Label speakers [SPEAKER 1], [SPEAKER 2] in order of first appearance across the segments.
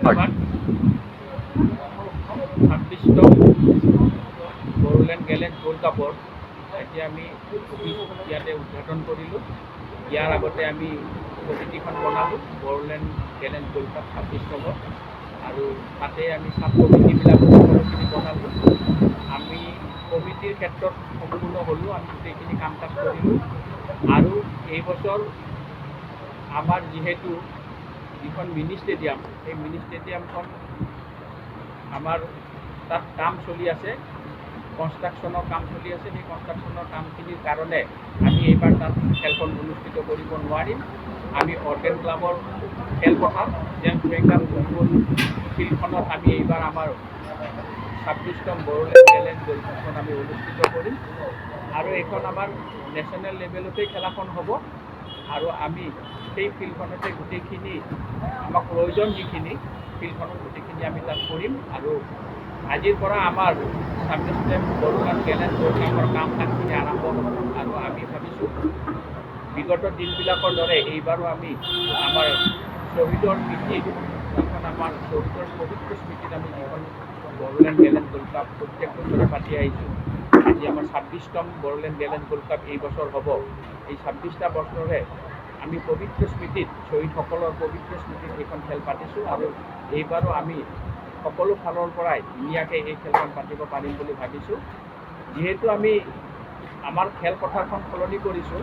[SPEAKER 1] ধন্যবাদ 26তম বড়োলেণ্ড গেলেণ্ড গোল্ড কাপৰ এতিয়া আমি ইয়াতে উদ্ঘাটন কৰিলোঁ ইয়াৰ আগতে আমি কমিটিখন বনালোঁ বড়োলেণ্ড গেলেণ্ড গোল্ড কাপ 26তমত আৰু তাতে আমি সাব কমিটিবিলাক সকলোখিনি বনালোঁ আমি কমিটিৰ ক্ষেত্ৰত সম্পূৰ্ণ হ'লোঁ আমি গোটেইখিনি কাম কাজ কৰিলোঁ আৰু এই বছৰ আমাৰ যিহেতু যিখন মিনি ষ্টেডিয়াম সেই মিনি ষ্টেডিয়ামখন আমাৰ তাত কাম চলি আছে কনষ্ট্ৰাকশ্যনৰ কাম চলি আছে সেই কনষ্ট্ৰাকশ্যনৰ কামখিনিৰ কাৰণে আমি এইবাৰ তাত খেলখন অনুষ্ঠিত কৰিব নোৱাৰিম আমি অৰ্গেন ক্লাবৰ খেলপথাৰ জেমছ বেংগাল ফুটবল ফিল্ডখনত আমি এইবাৰ আমাৰ 26তম বড়োলেণ্ড গেলেণ্ড গোল্ড কাপখন আমি অনুষ্ঠিত কৰিম আৰু এইখন আমাৰ নেশ্যনেল লেভেলতেই খেলাখন হ'ব আৰু আমি সেই ফিল্ডখনতে গোটেইখিনি আমাক প্ৰয়োজন যিখিনি ফিল্ডখনত গোটেইখিনি আমি তাত কৰিম আৰু আজিৰ পৰা আমাৰ 26তম বড়োলেণ্ড গেলেণ্ড গোল্ড কাপৰ কাম কাজখিনি আৰম্ভ হ'ব আৰু আমি ভাবিছোঁ বিগত দিনবিলাকৰ দৰে এইবাৰো আমি আমাৰ শ্বহীদৰ স্মৃতিত যিখন আমাৰ শ্বহীদৰ পবিত্ৰ স্মৃতিত আমি যিখন বড়োলেণ্ড গেলেণ্ড গোল্ড কাপ প্ৰত্যেক বছৰে পাতি আহিছোঁ আজি আমাৰ 26তম বড়োলেণ্ড গেলেণ্ড গোল্ড কাপ এই বছৰ হ'ব এই 26টা বছৰে আমি পবিত্ৰ স্মৃতিত শ্বহীদসকলৰ পবিত্ৰ স্মৃতিত এইখন খেল পাতিছোঁ আৰু এইবাৰো আমি সকলো ফালৰ পৰাই ধুনীয়াকৈ এই খেলখন পাতিব পাৰিম বুলি ভাবিছোঁ যিহেতু আমি আমাৰ খেলপথাৰখন সলনি কৰিছোঁ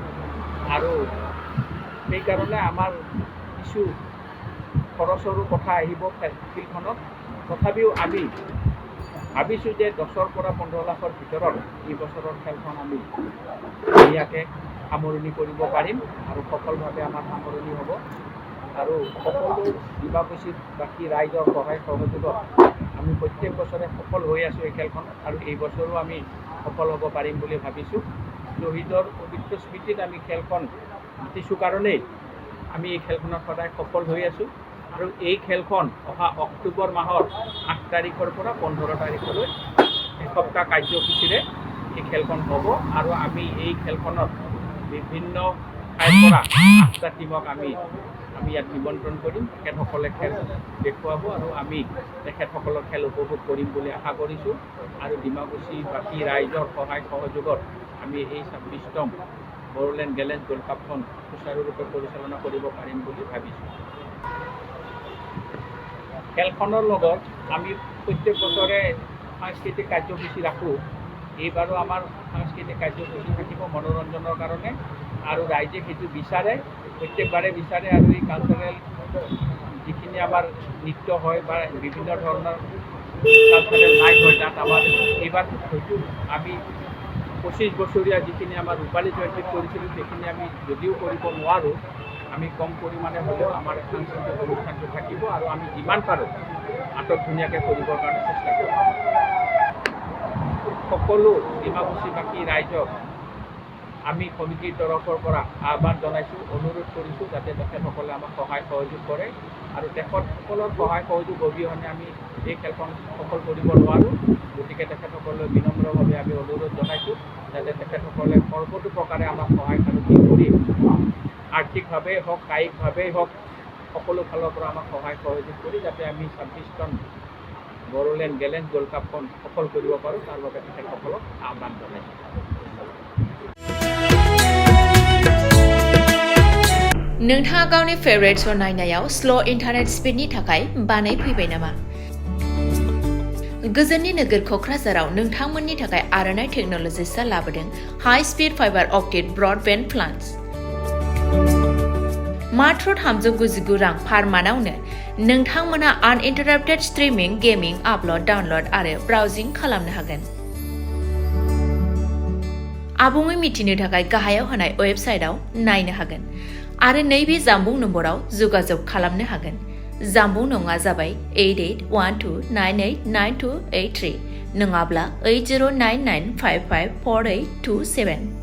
[SPEAKER 1] আৰু সেইকাৰণে আমাৰ কিছু খৰচৰো কথা আহিব ফিল্ডখনত তথাপিও আমি ভাবিছোঁ যে 10ৰ পৰা 15 লাখৰ ভিতৰত এই বছৰৰ খেলখন আমি ধুনীয়াকৈ সামৰণি কৰিব পাৰিম আৰু সফলভাৱে আমাৰ সামৰণি হ'ব আৰু সকলো দিবাকুচিত বাকী ৰাইজৰ সহায় সহযোগত আমি প্ৰত্যেক বছৰে সফল হৈ আছোঁ এই খেলখন আৰু এই বছৰো আমি সফল হ'ব পাৰিম বুলি ভাবিছোঁ শ্বহীদৰ পবিত্ৰ স্মৃতিত আমি খেলখন জিতিছোঁ কাৰণেই আমি এই খেলখনত সদায় সফল হৈ আছোঁ আৰু এই খেলখন অহা অক্টোবৰ মাহৰ 8 তাৰিখৰ পৰা 15 তাৰিখলৈ এসপ্তাহ কাৰ্যসূচীৰে এই খেলখন হ'ব আৰু আমি এই খেলখনত বিভিন্ন ঠাইৰ পৰা 8টা টীমক আমি ইয়াত নিমন্ত্ৰণ কৰিম তেখেতসকলে খেল দেখুৱাব আৰু আমি তেখেতসকলৰ খেল উপভোগ কৰিম বুলি আশা কৰিছোঁ আৰু ডিমাকুচি বাকী ৰাইজৰ সহায় সহযোগত আমি এই 26তম বড়োলেণ্ড গেলেণ্ড গোল্ড কাপখন সুচাৰুৰূপে পৰিচালনা কৰিব পাৰিম বুলি ভাবিছোঁ খেলখনৰ লগত আমি প্ৰত্যেক বছৰে সাংস্কৃতিক কাৰ্যসূচী ৰাখোঁ এইবাৰো আমাৰ সাংস্কৃতিক কাৰ্যসূচী থাকিব মনোৰঞ্জনৰ কাৰণে আৰু ৰাইজে সেইটো বিচাৰে প্ৰত্যেকবাৰে বিচাৰে আৰু এই কালচাৰেল যিখিনি আমাৰ নৃত্য হয় বা বিভিন্ন ধৰণৰ কালচাৰেল নাইট হয় তাত আমাৰ এইবাৰ হয়তো আমি 25 বছৰীয়া যিখিনি আমাৰ ৰূপালী জয়ন্তীত কৰিছিলোঁ সেইখিনি আমি যদিও কৰিব নোৱাৰোঁ আমি কম পৰিমাণে হ'লেও আমাৰ সাংস্কৃতিক অনুষ্ঠানটো থাকিব আৰু আমি যিমান পাৰোঁ আটক ধুনীয়াকৈ কৰিবৰ কাৰণে চেষ্টা কৰিম সকলো ডিমাকুচিবাসী ৰাইজক আমি কমিটিৰ তৰফৰ পৰা আহ্বান জনাইছোঁ অনুৰোধ কৰিছোঁ যাতে তেখেতসকলে আমাক সহায় সহযোগ কৰে আৰু তেখেতসকলৰ সহায় সহযোগ অবিহনে আমি এই খেলখন সফল কৰিব নোৱাৰোঁ গতিকে তেখেতসকললৈ বিনম্ৰভাৱে আমি অনুৰোধ জনাইছোঁ যাতে তেখেতসকলে সৰ্বতো প্ৰকাৰে আমাক সহায় সাৰথি কৰি আৰ্থিকভাৱেই হওক কায়িকভাৱেই হওক সকলো ফালৰ পৰা আমাক সহায় সহযোগ কৰি যাতে আমি 26তম বড়োলেণ্ড গেলেণ্ড গোল্ড কাপখন সফল কৰিব পাৰোঁ তাৰ বাবে তেখেতসকলক আহ্বান জনাইছোঁ
[SPEAKER 2] नोंथाङा गावनि फेभरेट श' नायनायाव स्ल' इन्टारनेट स्पिडनि थाखाय बानायफैबाय नामा? गोजोननि नोगोर क'क्राझाराव नोंथांमोननि थाखाय आर'नाइ टेक्न'लजिसआ लाबोदों high speed fibre optic broadband plans मात्र 399 रां पार मान्थआवनो नोंथांमोना आनइन्टाराप्टेड स्ट्रिमिं गेमिं आपल'ड डाउनल'ड आरो ब्राउजिं खालामनो हागोन आबुङै मिथिनो थाखाय गाहायाव होनाय वेबसाइटआव नायनो हागोन आरो नैबे जामबुं नम्बराव जगाजग खालामनो हागोन जामबुं नङा जाबाय 8812989283 नङाब्ला 8099554827